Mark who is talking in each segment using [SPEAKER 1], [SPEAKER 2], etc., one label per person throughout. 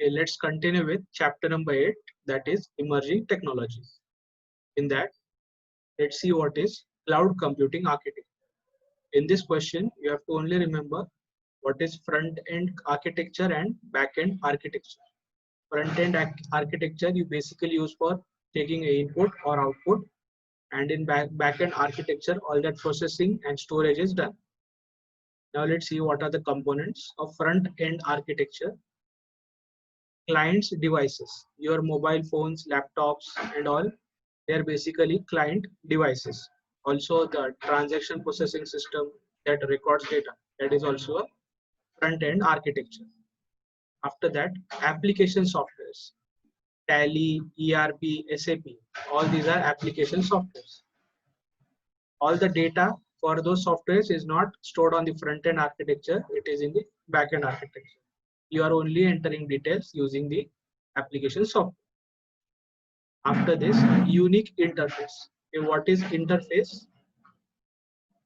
[SPEAKER 1] Okay, let's continue with chapter number 8, that is emerging technologies. In that, let's see what is cloud computing architecture. In this question, you have to only remember what is front-end architecture and back-end architecture. Front-end architecture you basically use for taking a input or output, and in back-end architecture, all that processing and storage is done. Now let's see what are the components of front-end architecture. Clients devices, your mobile phones, laptops, and all, they are basically client devices. Also, the transaction processing system that records data, that is also a front-end architecture. After that, application softwares, Tally, ERP, SAP, all these are application softwares. All the data for those softwares is not stored on the front-end architecture, it is in the back-end architecture. You are only entering details using the application software. After this, unique interface. Okay, what is interface?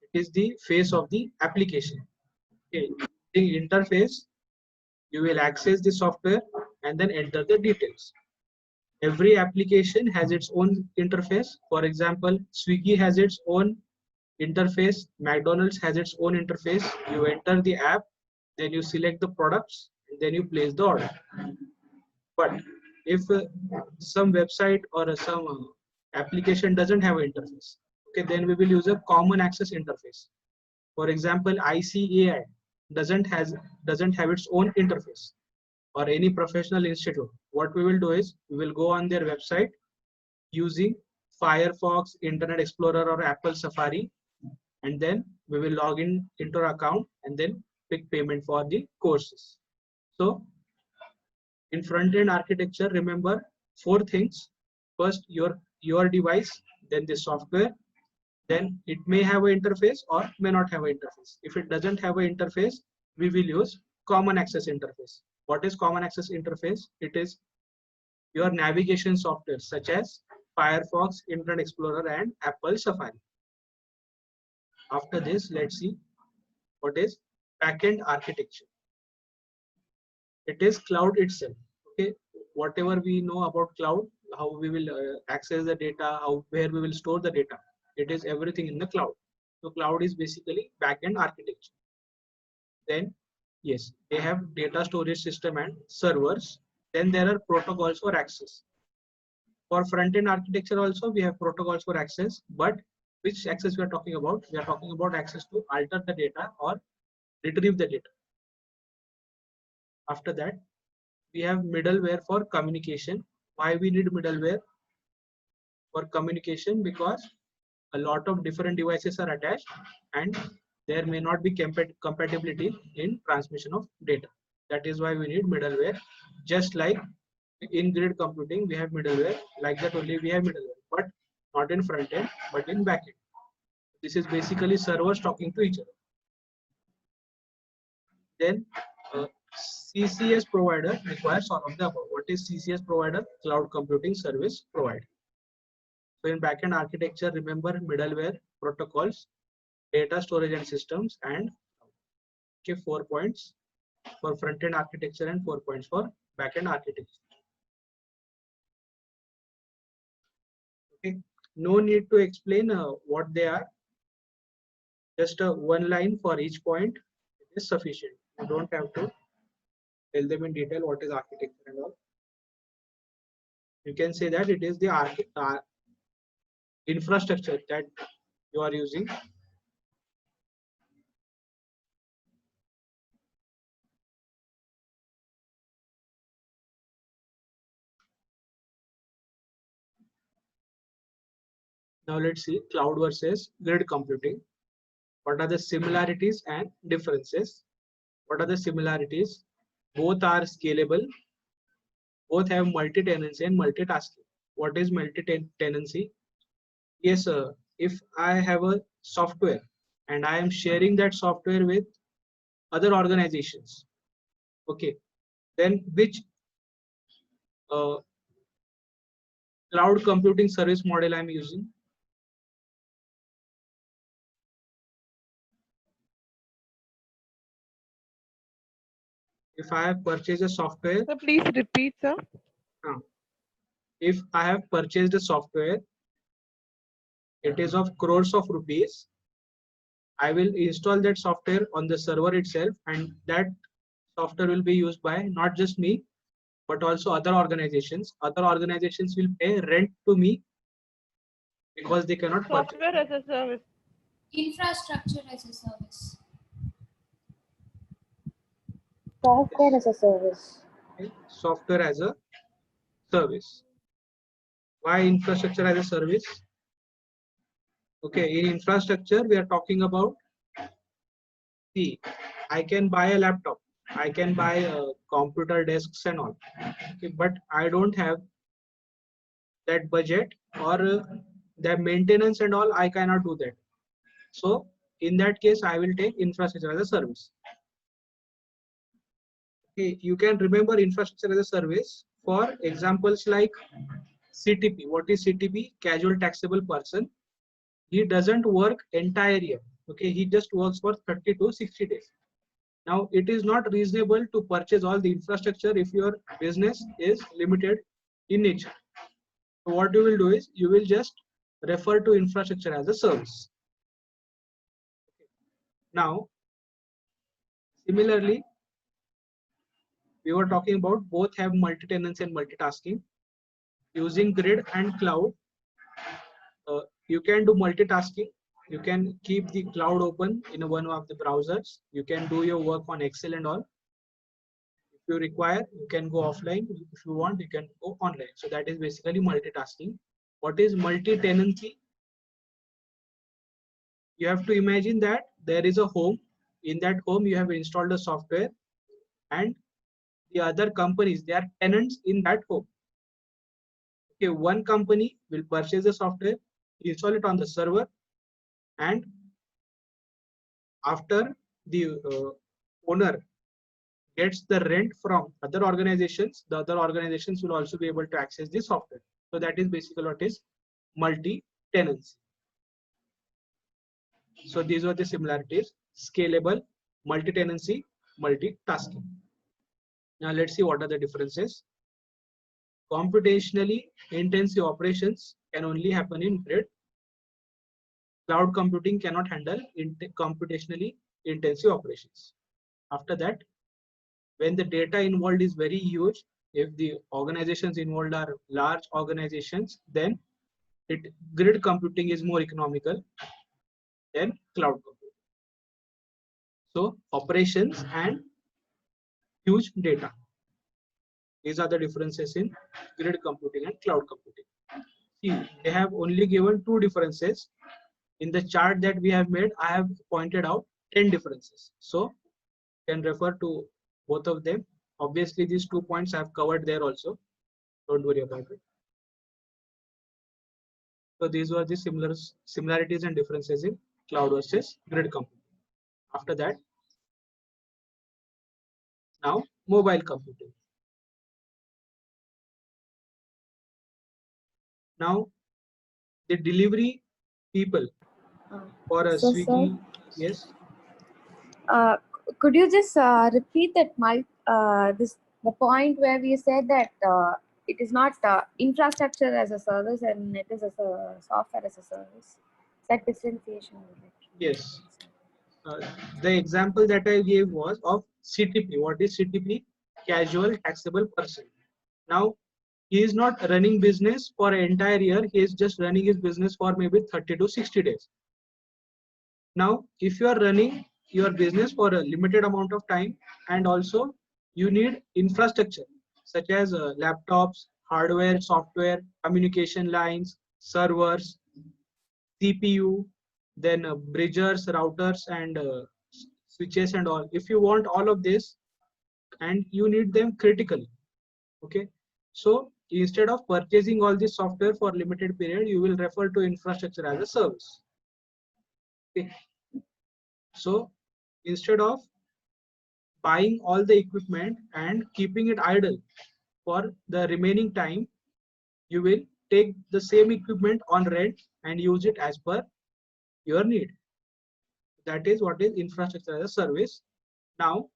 [SPEAKER 1] It is the face of the application. Okay, the interface, you will access the software and then enter the details. Every application has its own interface. For example, Swiggy has its own interface, McDonald's has its own interface. You enter the app, then you select the products, and then you place the order. But if some website or some application doesn't have an interface, okay, then we will use a common access interface. For example, ICAI doesn't have its own interface, or any professional institute. What we will do is we will go on their website using Firefox, Internet Explorer, or Apple Safari, and then we will log in into our account and then pick payment for the courses. So in front-end architecture, remember 4 things. First, your device, then the software, then it may have an interface or may not have an interface. If it doesn't have an interface, we will use common access interface. What is common access interface? It is your navigation software such as Firefox, Internet Explorer, and Apple Safari. After this, let's see what is backend architecture. It is cloud itself. Okay, whatever we know about cloud, how we will access the data, where we will store the data, it is everything in the cloud. So cloud is basically backend architecture. Then yes, they have data storage system and servers. Then there are protocols for access. For front-end architecture also we have protocols for access, but which access we are talking about? We are talking about access to alter the data or retrieve the data. After that, we have middleware for communication. Why we need middleware for communication? Because a lot of different devices are attached and there may not be compatibility in transmission of data. That is why we need middleware. Just like in grid computing, we have middleware. Like that only we have middleware, but not in front end, but in back end. This is basically servers talking to each other. Then CCS provider requires all of the above. What is CCS provider? Cloud computing service provider. So in backend architecture, remember middleware, protocols, data storage and systems, and okay, 4 points for front-end architecture and 4 points for backend architecture. Okay, no need to explain what they are. Just one line for each point is sufficient. You don't have to tell them in detail what is architecture and all. You can say that it is the infrastructure that you are using. Now let's see cloud versus grid computing. What are the similarities and differences? What are the similarities? Both are scalable. Both have multi-tenancy and multitasking. What is multi-tenancy? Yes, if I have a software and I am sharing that software with other organizations, okay, then which cloud computing service model I'm using? if I have purchased a software,
[SPEAKER 2] So please repeat, sir.
[SPEAKER 1] if I have purchased a software, it is of crores of rupees. I will install that software on the server itself, and that software will be used by not just me, but also other organizations. Other organizations will pay rent to me because they cannot purchase.
[SPEAKER 2] Software as a service.
[SPEAKER 3] Infrastructure as a service.
[SPEAKER 4] Software as a service.
[SPEAKER 1] Okay? Software as a service. Why infrastructure as a service? Okay, in infrastructure, we are talking about, see, I can buy a laptop, I can buy a computer desks and all, okay, but I don't have that budget or the maintenance and all, I cannot do that. So in that case, I will take infrastructure as a service. Okay, you can remember infrastructure as a service for examples like CTP. What is CTP? Casual taxable person. He doesn't work entire year. Okay, he just works for 30 to 60 days. Now, it is not reasonable to purchase all the infrastructure if your business is limited in nature. So what you will do is you will just refer to infrastructure as a service. Now, similarly, we were talking about both have multi-tenancy and multitasking. Using grid and cloud, you can do multitasking. You can keep the cloud open in one of the browsers. You can do your work on Excel and all. If you require, you can go offline. If you want, you can go online. So that is basically multitasking. What is multi-tenancy? You have to imagine that there is a home. In that home, you have installed a software, and the other companies, they are tenants in that home. Okay, one company will purchase the software, install it on the server, and after the owner gets the rent from other organizations, the other organizations will also be able to access the software. So that is basically what is multi-tenancy. So these are the similarities: scalable, multi-tenancy, multitasking. Now let's see what are the differences. Computationally intensive operations can only happen in grid. Cloud computing cannot handle computationally intensive operations. After that, when the data involved is very huge, if the organizations involved are large organizations, then grid computing is more economical than cloud computing. So operations and huge data. These are the differences in grid computing and cloud computing. See, they have only given two differences. In the chart that we have made, I have pointed out 10 differences. So you can refer to both of them. Obviously, these 2 points I have covered there also. Don't worry about it. So these were the similarities and differences in cloud versus grid computing. After that, now mobile computing. Now the delivery people for a
[SPEAKER 4] So,
[SPEAKER 1] Swiggy,
[SPEAKER 4] sir,
[SPEAKER 1] yes.
[SPEAKER 4] could you just repeat that the point where we said that it is not infrastructure as a service and it is as a software as a service? That differentiation. I would like to know.
[SPEAKER 1] Yes. The example that I gave was of CTP. What is CTP? Casual taxable person. Now, he is not running business for an entire year. He is just running his business for maybe 30 to 60 days. Now, if you are running your business for a limited amount of time, and also you need infrastructure such as laptops, hardware, software, communication lines, servers, CPU, then bridgers, routers, and switches and all. If you want all of this and you need them critically, okay. So instead of purchasing all this software for limited period, you will refer to infrastructure as a service. Okay. So instead of buying all the equipment and keeping it idle for the remaining time, you will take the same equipment on rent and use it as per your need. That is what is infrastructure as a service. Now,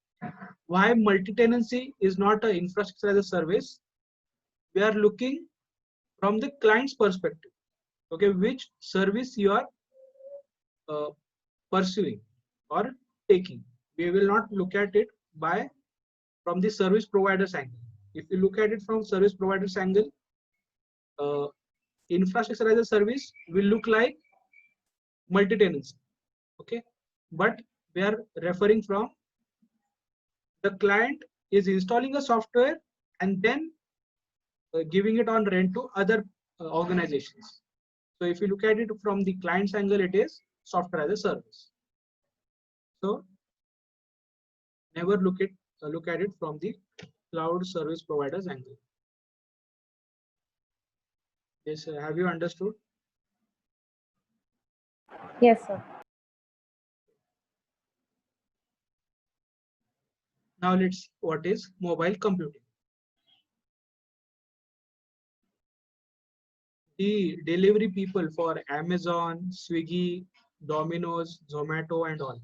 [SPEAKER 1] why multi-tenancy is not an infrastructure as a service? We are looking from the client's perspective. Okay, which service you are pursuing or taking. We will not look at it from the service provider's angle. If you look at it from service provider's angle, infrastructure as a service will look like multi-tenancy. Okay, but we are referring from the client is installing a software and then giving it on rent to other organizations. So if you look at it from the client's angle, it is software as a service. So never look at it from the cloud service provider's angle. Yes, have you understood?
[SPEAKER 4] Yes, sir.
[SPEAKER 1] Now let's see what is mobile computing. The delivery people for Amazon, Swiggy, Domino's, Zomato and all.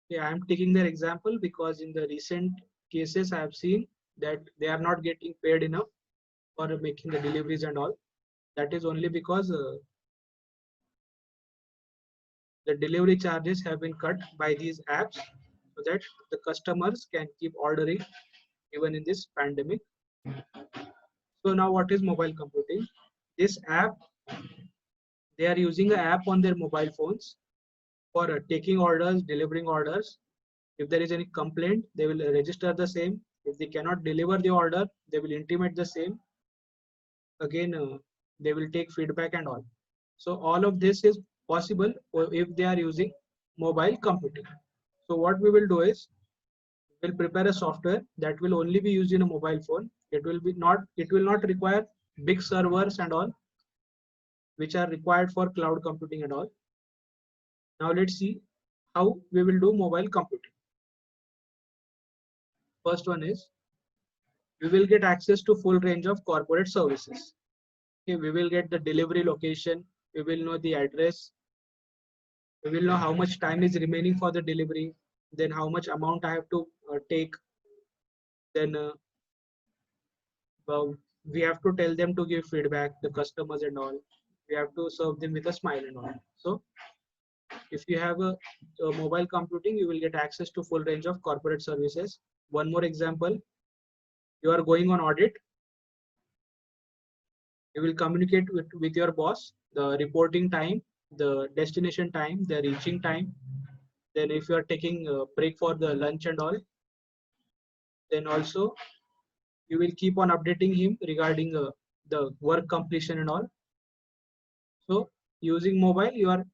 [SPEAKER 1] Yeah, I'm taking their example because in the recent cases I have seen that they are not getting paid enough for making the deliveries and all. That is only because the delivery charges have been cut by these apps so that the customers can keep ordering even in this pandemic. So now what is mobile computing? This app, they are using an app on their mobile phones for taking orders, delivering orders. If there is any complaint, they will register the same. If they cannot deliver the order, they will intimate the same. Again, they will take feedback and all. So all of this is possible if they are using mobile computing. So what we will do is we'll prepare a software that will only be used in a mobile phone. It will not require big servers and all, which are required for cloud computing and all. Now let's see how we will do mobile computing. First one is we will get access to full range of corporate services. Okay, we will get the delivery location, we will know the address, we will know how much time is remaining for the delivery, then how much amount I have to take, then we have to tell them to give feedback, the customers and all. We have to serve them with a smile and all. So if you have a mobile computing, you will get access to full range of corporate services. One more example, you are going on audit. You will communicate with your boss, the reporting time, the destination time, the reaching time. Then if you are taking a break for the lunch and all, then also you will keep on updating him regarding the work completion and all. So using mobile, you are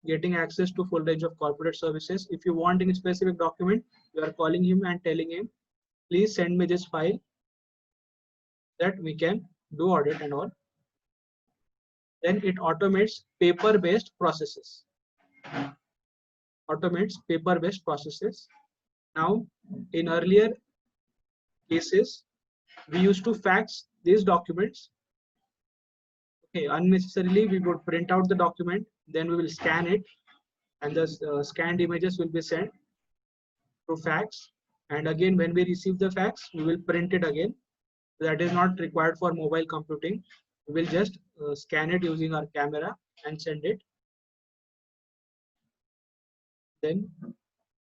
[SPEAKER 1] getting access to full range of corporate services. If you want any specific document, you are calling him and telling him, please send me this file that we can do audit and all. Then it automates paper-based processes. Now, in earlier cases, we used to fax these documents. Okay, unnecessarily, we would print out the document, then we will scan it, and the scanned images will be sent through fax. And again, when we receive the fax, we will print it again. That is not required for mobile computing. We will just scan it using our camera and send it. Then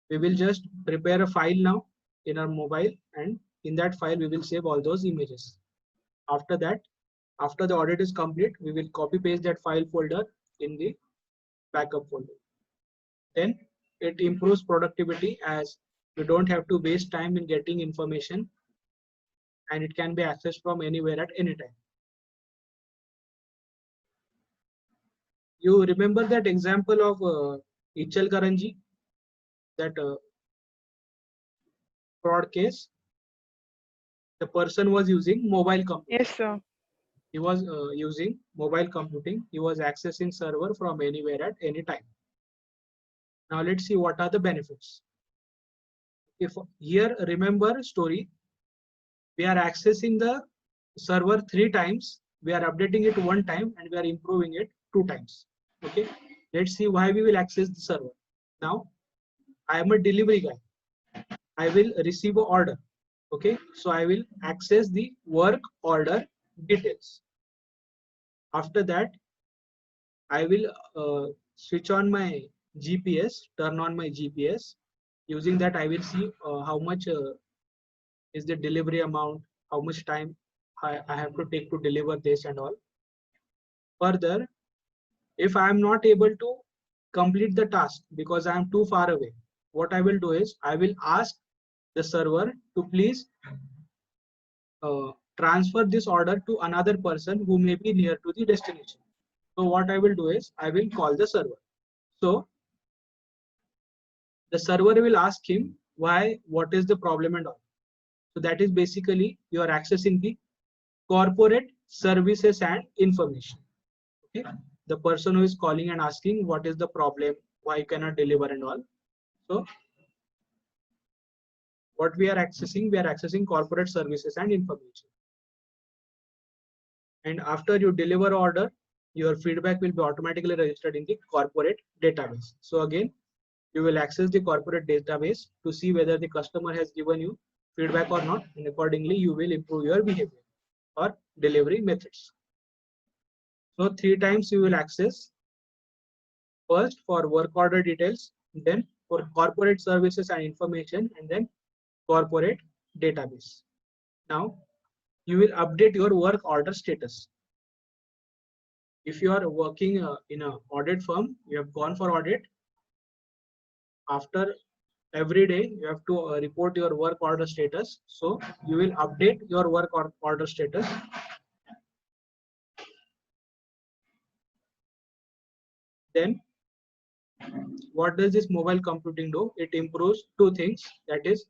[SPEAKER 1] we will just prepare a file now in our mobile, and in that file we will save all those images. After that, after the audit is complete, we will copy paste that file folder in the backup folder. Then it improves productivity as you don't have to waste time in getting information, and it can be accessed from anywhere at any time. You remember that example of Ichalkaranji, that fraud case? The person was using mobile computing.
[SPEAKER 2] Yes, sir.
[SPEAKER 1] He was using mobile computing. He was accessing server from anywhere at any time. Now let's see what are the benefits. If here, remember story, we are accessing the server 3 times, we are updating it 1 time, and we are improving it 2 times. Okay, let's see why we will access the server. Now I am a delivery guy. I will receive an order. Okay, so I will access the work order details. After that, I will switch on my GPS, turn on my GPS. Using that, I will see how much is the delivery amount, how much time I have to take to deliver this and all. Further, if I am not able to complete the task because I am too far away, what I will do is I will ask the server to please transfer this order to another person who may be near to the destination. So what I will do is I will call the server. So the server will ask him why, what is the problem and all. So that is basically you are accessing the corporate services and information. Okay, the person who is calling and asking what is the problem, why you cannot deliver and all. So what we are accessing corporate services and information. And after you deliver order, your feedback will be automatically registered in the corporate database. So again, you will access the corporate database to see whether the customer has given you feedback or not, and accordingly you will improve your behavior or delivery methods. So 3 times you will access: first for work order details, then for corporate services and information, and then corporate database. Now you will update your work order status. If you are working in an audit firm, you have gone for audit. After every day, you have to report your work order status. So you will update your work order status. Then what does this mobile computing do? It improves 2 things, that is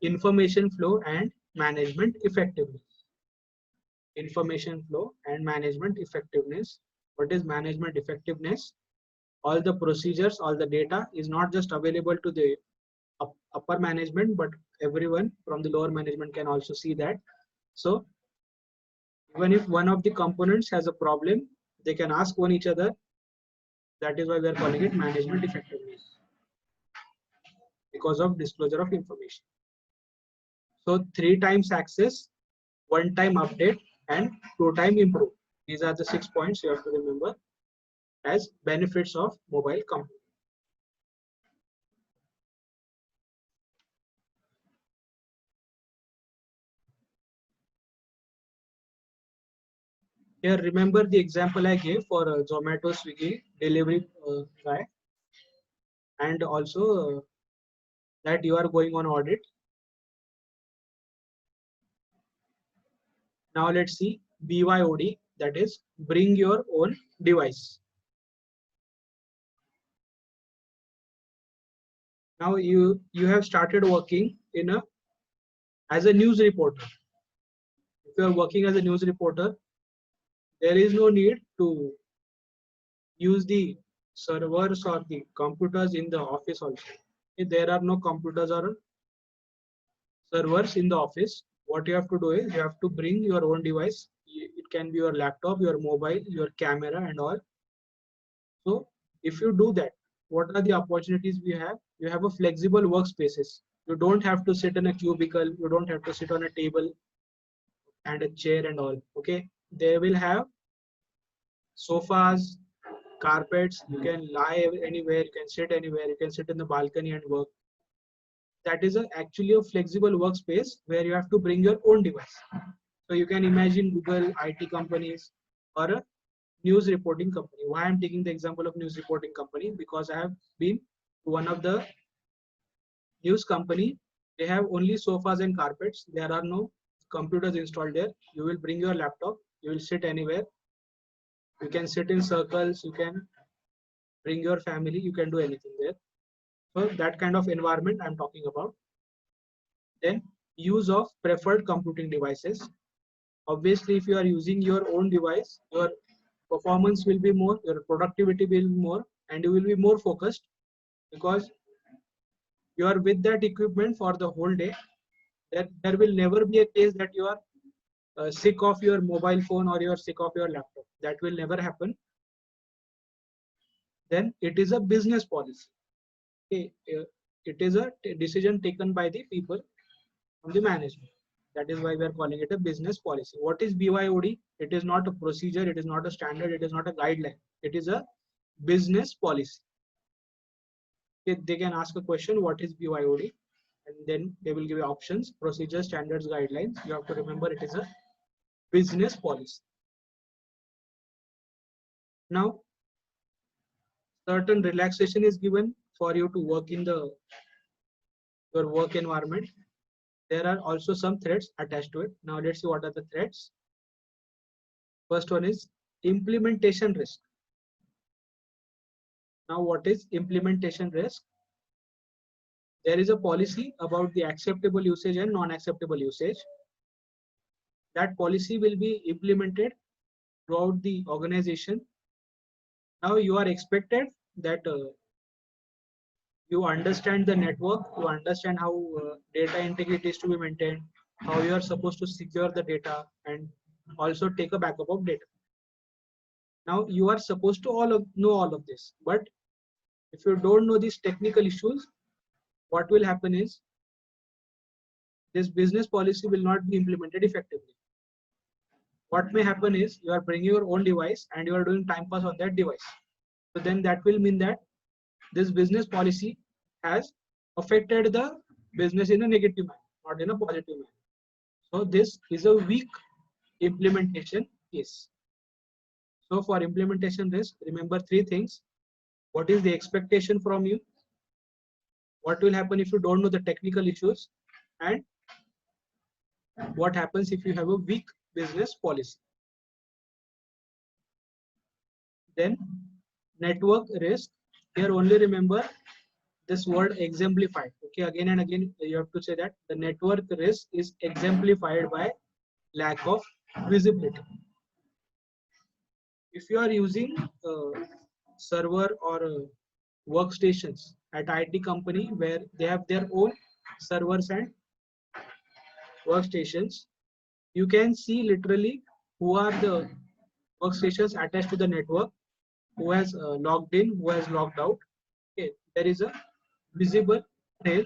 [SPEAKER 1] information flow and management effectiveness. Information flow and management effectiveness. What is management effectiveness? All the procedures, all the data is not just available to the upper management, but everyone from the lower management can also see that. So even if one of the components has a problem, they can ask one each other. That is why we are calling it management effectiveness, because of disclosure of information. So 3 times access, 1 time update, and 2 time improve. These are the 6 points you have to remember as benefits of mobile computing. Here, remember the example I gave for Zomato, Swiggy delivery guy, and also that you are going on audit. Now let's see BYOD, that is bring your own device. Now you have started working as a news reporter. If you are working as a news reporter, there is no need to use the servers or the computers in the office also. If there are no computers or servers in the office, what you have to do is you have to bring your own device. It can be your laptop, your mobile, your camera and all. So if you do that, what are the opportunities we have? You have a flexible workspaces. You don't have to sit in a cubicle. You don't have to sit on a table and a chair and all. Okay, they will have sofas, carpets. You can lie anywhere, you can sit anywhere, you can sit in the balcony and work. That is actually a flexible workspace where you have to bring your own device. So you can imagine Google, IT companies, or a news reporting company. Why I'm taking the example of news reporting company? Because I have been to one of the news company. They have only sofas and carpets. There are no computers installed there. You will bring your laptop. You will sit anywhere. You can sit in circles. You can bring your family. You can do anything there. So that kind of environment I'm talking about. Then use of preferred computing devices. Obviously, if you are using your own device, your performance will be more, your productivity will be more, and you will be more focused because you are with that equipment for the whole day. There will never be a case that you are sick of your mobile phone or you are sick of your laptop. That will never happen. Then it is a business policy. Okay, it is a decision taken by the people from the management. That is why we are calling it a business policy. What is BYOD? It is not a procedure, it is not a standard, it is not a guideline. It is a business policy. They can ask a question, what is BYOD? And then they will give you options, procedures, standards, guidelines. You have to remember it is a business policy. Now, certain relaxation is given for you to work in your work environment. There are also some threats attached to it. Now let's see what are the threats. First one is implementation risk. Now what is implementation risk? There is a policy about the acceptable usage and non-acceptable usage. That policy will be implemented throughout the organization. Now you are expected that you understand the network, you understand how data integrity is to be maintained, how you are supposed to secure the data, and also take a backup of data. Now you are supposed to know all of this, but if you don't know these technical issues, what will happen is this business policy will not be implemented effectively. What may happen is you are bringing your own device and you are doing time pass on that device. So then that will mean that this business policy has affected the business in a negative manner, not in a positive manner. So this is a weak implementation case. So for implementation risk, remember three things. What is the expectation from you? What will happen if you don't know the technical issues? And what happens if you have a weak business policy? Then network risk. Here only remember this word exemplified. Okay, again and again you have to say that the network risk is exemplified by lack of visibility. If you are using server or workstations at IT company where they have their own servers and workstations, you can see literally who are the workstations attached to the network, who has logged in, who has logged out. Okay, there is a visible trail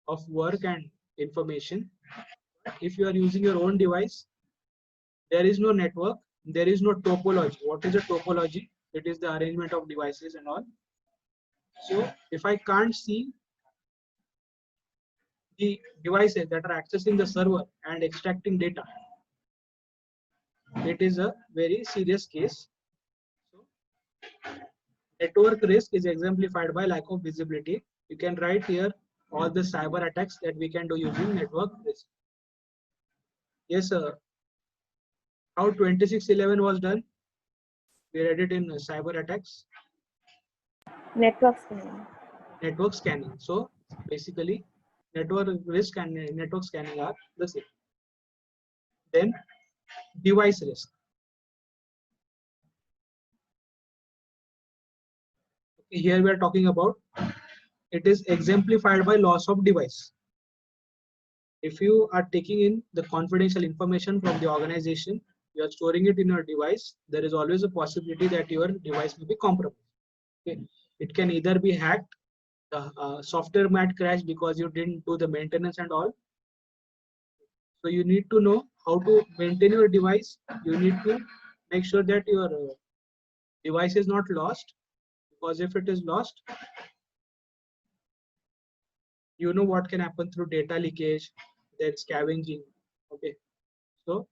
[SPEAKER 1] of work and information. If you are using your own device, there is no network, there is no topology. What is a topology? It is the arrangement of devices and all. So if I can't see the devices that are accessing the server and extracting data, it is a very serious case. So network risk is exemplified by lack of visibility. You can write here all the cyber attacks that we can do using network risk. Yes, sir. How 2611 was done? We read it in cyber attacks.
[SPEAKER 4] Network scanning.
[SPEAKER 1] Network scanning. So basically, network risk and network scanning are the same. Then device risk. Okay, here we are talking about it is exemplified by loss of device. If you are taking in the confidential information from the organization, you are storing it in your device, there is always a possibility that your device may be compromised. Okay. It can either be hacked, the software might crash because you didn't do the maintenance and all. So you need to know how to maintain your device. You need to make sure that your device is not lost, because if it is lost, you know what can happen through data leakage, then scavenging. Okay, so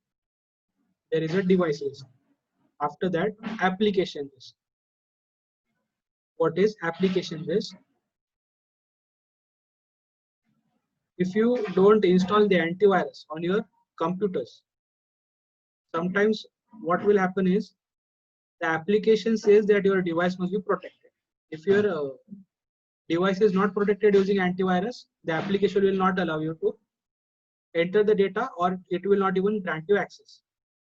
[SPEAKER 1] there is a device risk. After that, application risk. What is application risk? If you don't install the antivirus on your computers, sometimes what will happen is the application says that your device must be protected. If your device is not protected using antivirus, the application will not allow you to enter the data, or it will not even grant you access.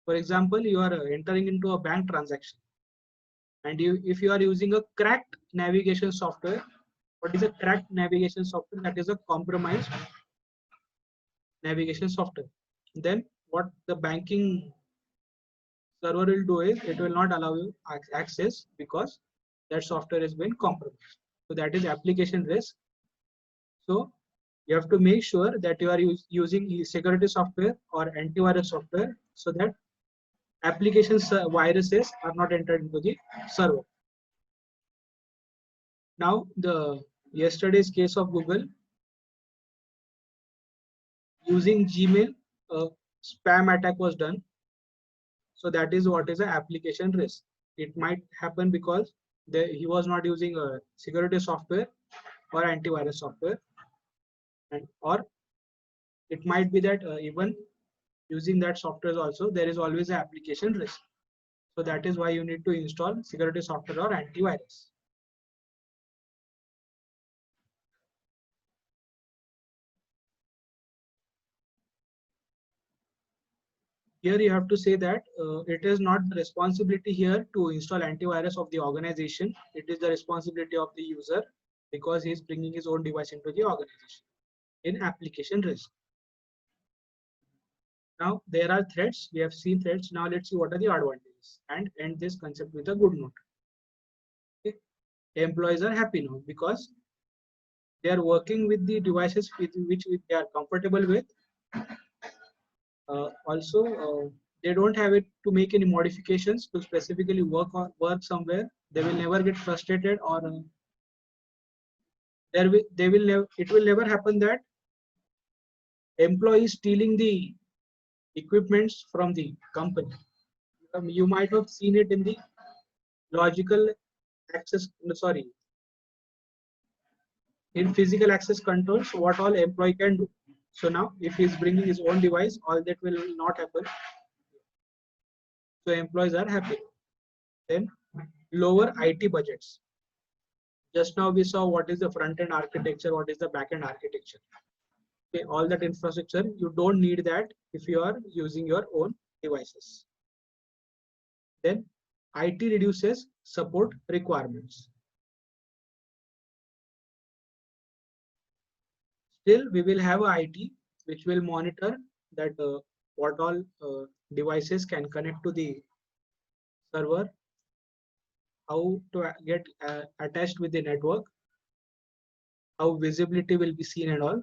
[SPEAKER 1] For example, you are entering into a bank transaction, and if you are using a cracked navigation software. What is a cracked navigation software? That is a compromised navigation software. Then what the banking server will do is it will not allow you access because that software has been compromised. So that is application risk. So you have to make sure that you are using security software or antivirus software so that applications viruses are not entered into the server. Now the yesterday's case of Google using Gmail, spam attack was done. So that is what is an application risk. It might happen because he was not using a security software or antivirus software, and or it might be that even using that software also there is always an application risk. So that is why you need to install security software or antivirus. Here you have to say that it is not the responsibility here to install antivirus of the organization. It is the responsibility of the user because he is bringing his own device into the organization in application risk. Now there are threats. We have seen threats. Now let's see what are the advantages and end this concept with a good note. Okay. Employees are happy now because they are working with the devices with which they are comfortable with. Also, they don't have it to make any modifications to specifically work somewhere. They will never get frustrated, or it will never happen that employees stealing the equipments from the company. You might have seen it in the logical access, sorry, in physical access controls, what all employee can do. So now if he is bringing his own device, all that will not happen. So employees are happy. Then lower IT budgets. Just now we saw what is the front-end architecture, what is the back-end architecture. Okay, all that infrastructure, you don't need that if you are using your own devices. Then IT reduces support requirements. Still, we will have IT which will monitor that what all devices can connect to the server, how to get attached with the network, how visibility will be seen and all.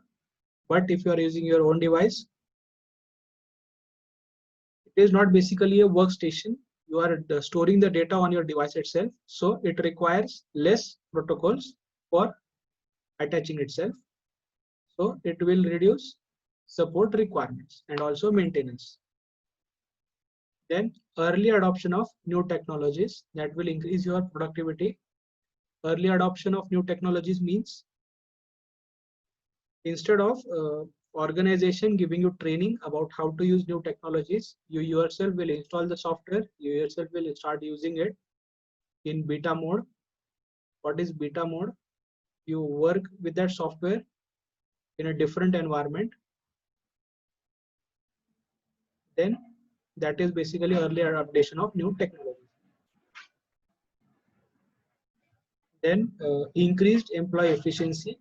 [SPEAKER 1] But if you are using your own device, it is not basically a workstation. You are storing the data on your device itself. So it requires less protocols for attaching itself. So it will reduce support requirements and also maintenance. Then early adoption of new technologies that will increase your productivity. Early adoption of new technologies means instead of organization giving you training about how to use new technologies, you yourself will install the software, you yourself will start using it in beta mode. What is beta mode? You work with that software in a different environment. Then that is basically early adaptation of new technology. Then increased employee efficiency.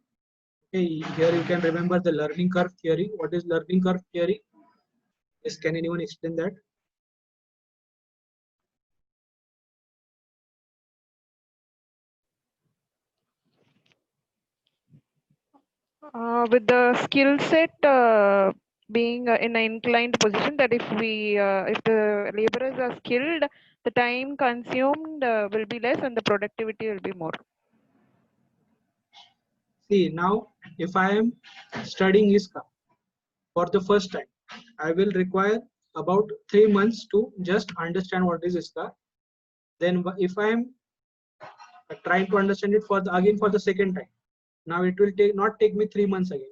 [SPEAKER 1] Okay, here you can remember the learning curve theory. What is learning curve theory? Yes, can anyone explain that?
[SPEAKER 2] With the skill set being in an inclined position, that if the laborers are skilled, the time consumed will be less and the productivity will be more.
[SPEAKER 1] See, now if I am studying ISCA for the first time, I will require about 3 months to just understand what is ISCA. Then if I am trying to understand it again for the second time, now it will not take me 3 months again.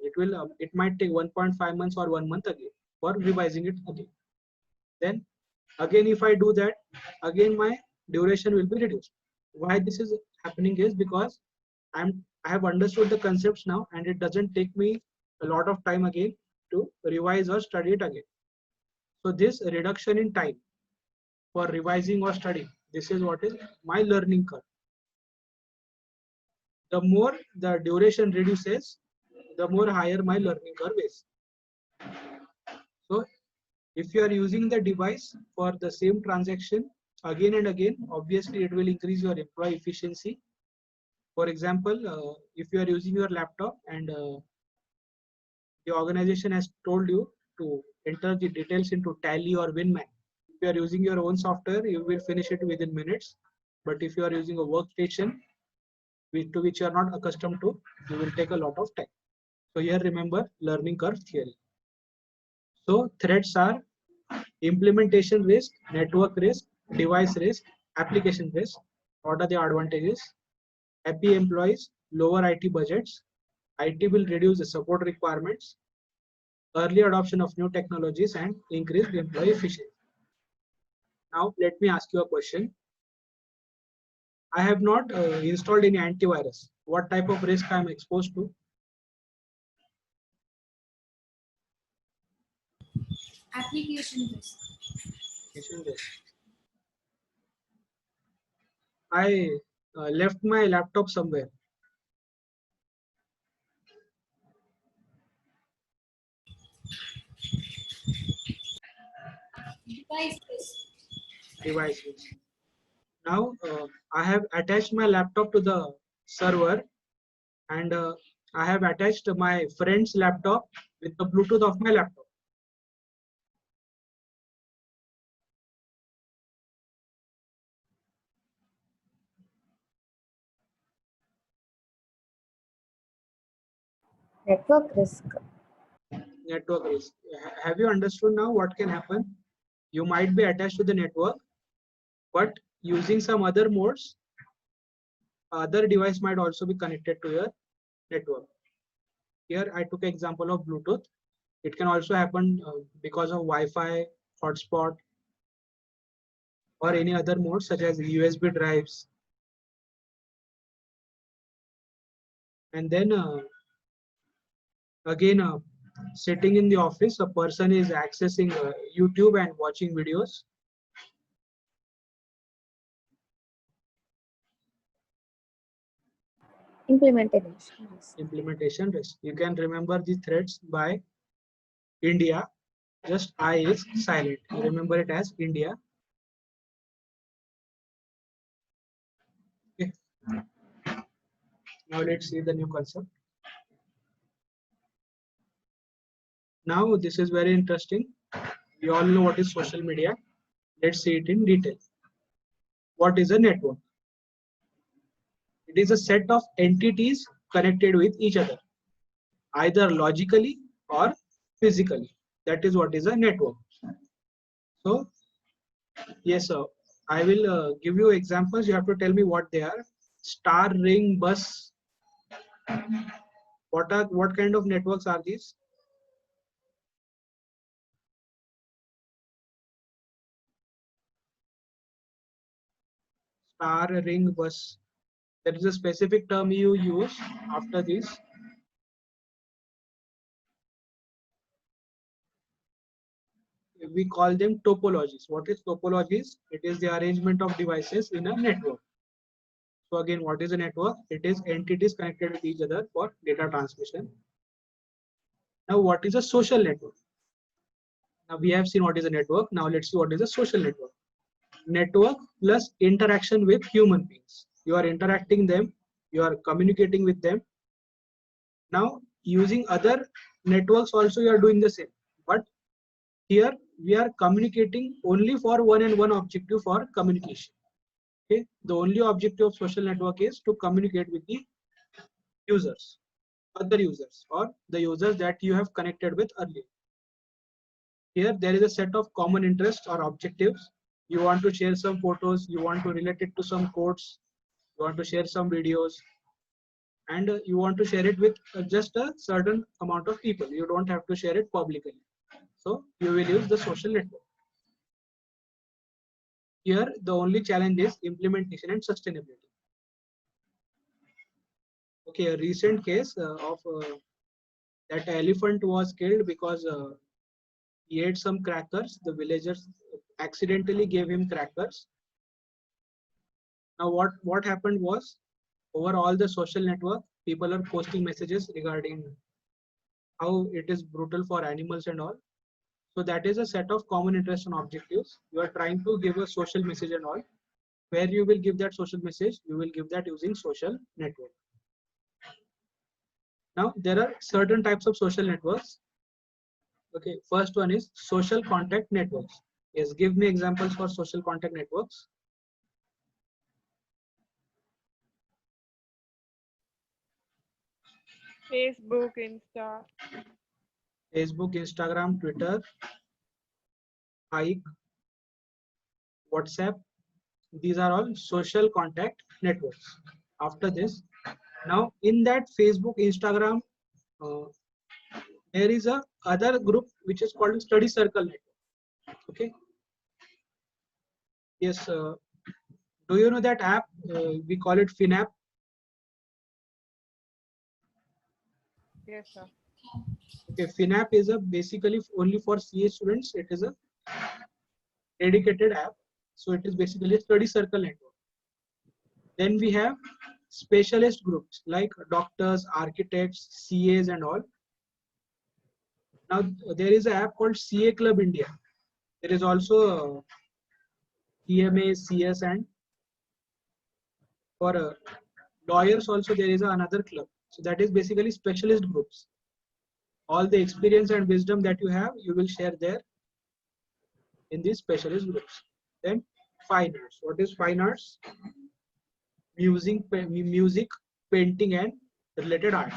[SPEAKER 1] It might take 1.5 months or 1 month again for revising it again. Then again, if I do that, again my duration will be reduced. Why this is happening is because I have understood the concepts now, and it doesn't take me a lot of time again to revise or study it again. So this reduction in time for revising or studying, this is what is my learning curve. The more the duration reduces, the more higher my learning curve is. So if you are using the device for the same transaction again and again, obviously it will increase your employee efficiency. For example, if you are using your laptop and the organization has told you to enter the details into Tally or Winman. If you are using your own software, you will finish it within minutes. But if you are using a workstation to which you are not accustomed to, you will take a lot of time. So here remember learning curve theory. So threats are implementation risk, network risk, device risk, application risk. What are the advantages? Happy employees, lower IT budgets, IT will reduce the support requirements, early adoption of new technologies, and increased employee efficiency. Now let me ask you a question. I have not installed any antivirus. What type of risk I am exposed to?
[SPEAKER 3] Application risk.
[SPEAKER 1] I left my laptop somewhere.
[SPEAKER 3] Device risk.
[SPEAKER 1] Device risk. Now I have attached my laptop to the server, and I have attached my friend's laptop with the Bluetooth of my laptop.
[SPEAKER 4] Network risk.
[SPEAKER 1] Network risk. Have you understood now what can happen? You might be attached to the network, but using some other modes, other device might also be connected to your network. Here I took an example of Bluetooth. It can also happen because of Wi-Fi, hotspot, or any other modes such as USB drives. And then again, sitting in the office, a person is accessing YouTube and watching videos.
[SPEAKER 4] Implementation risk.
[SPEAKER 1] Implementation risk. You can remember the threats by India. Just I is silent. You remember it as India. Okay. Now let's see the new concept. Now this is very interesting. We all know what is social media. Let's see it in detail. What is a network? It is a set of entities connected with each other, either logically or physically. That is what is a network. So, yes, sir. I will give you examples. You have to tell me what they are. Star, ring, bus. What kind of networks are these? Star, ring, bus. There is a specific term you use after this. We call them topologies. What is topologies? It is the arrangement of devices in a network. So again, what is a network? It is entities connected with each other for data transmission. Now, what is a social network? Now we have seen what is a network. Now let's see what is a social network. Network plus interaction with human beings. You are interacting them, you are communicating with them. Now using other networks also you are doing the same. But here we are communicating only for one and one objective for communication. Okay, the only objective of social network is to communicate with the users, other users, or the users that you have connected with earlier. Here there is a set of common interests or objectives. You want to share some photos, you want to relate it to some codes, you want to share some videos, and you want to share it with just a certain amount of people. You don't have to share it publicly. So you will use the social network. Here the only challenge is implementation and sustainability. Okay, a recent case of that elephant was killed because he ate some crackers. The villagers accidentally gave him crackers. Now what happened was, over all the social network, people are posting messages regarding how it is brutal for animals and all. So that is a set of common interests and objectives. You are trying to give a social message and all. Where you will give that social message, you will give that using social network. Now there are certain types of social networks. Okay, first one is social contact networks. Yes, give me examples for social contact networks.
[SPEAKER 2] Facebook, Insta.
[SPEAKER 1] Facebook, Instagram, Twitter, Hike, WhatsApp. These are all social contact networks. After this, now in that Facebook, Instagram, uh, there is a other group which is called study circle network. Okay. Yes. Do you know that app? We call it FinApp.
[SPEAKER 2] Yes, sir.
[SPEAKER 1] Okay, FinApp is a basically only for CA students. It is a dedicated app. So it is basically a study circle network. Then we have specialist groups like doctors, architects, CAs and all. Now there is an app called CA Club India. There is also CMA, CS and for lawyers also there is another club. So that is basically specialist groups. All the experience and wisdom that you have, you will share there in these specialist groups. Then fine arts. What is fine arts? Music, painting and related arts.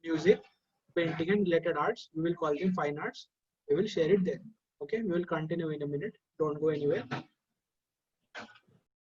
[SPEAKER 1] Music, painting and related arts. We will call them fine arts. We will share it there. Okay, we will continue in a minute. Don't go anywhere.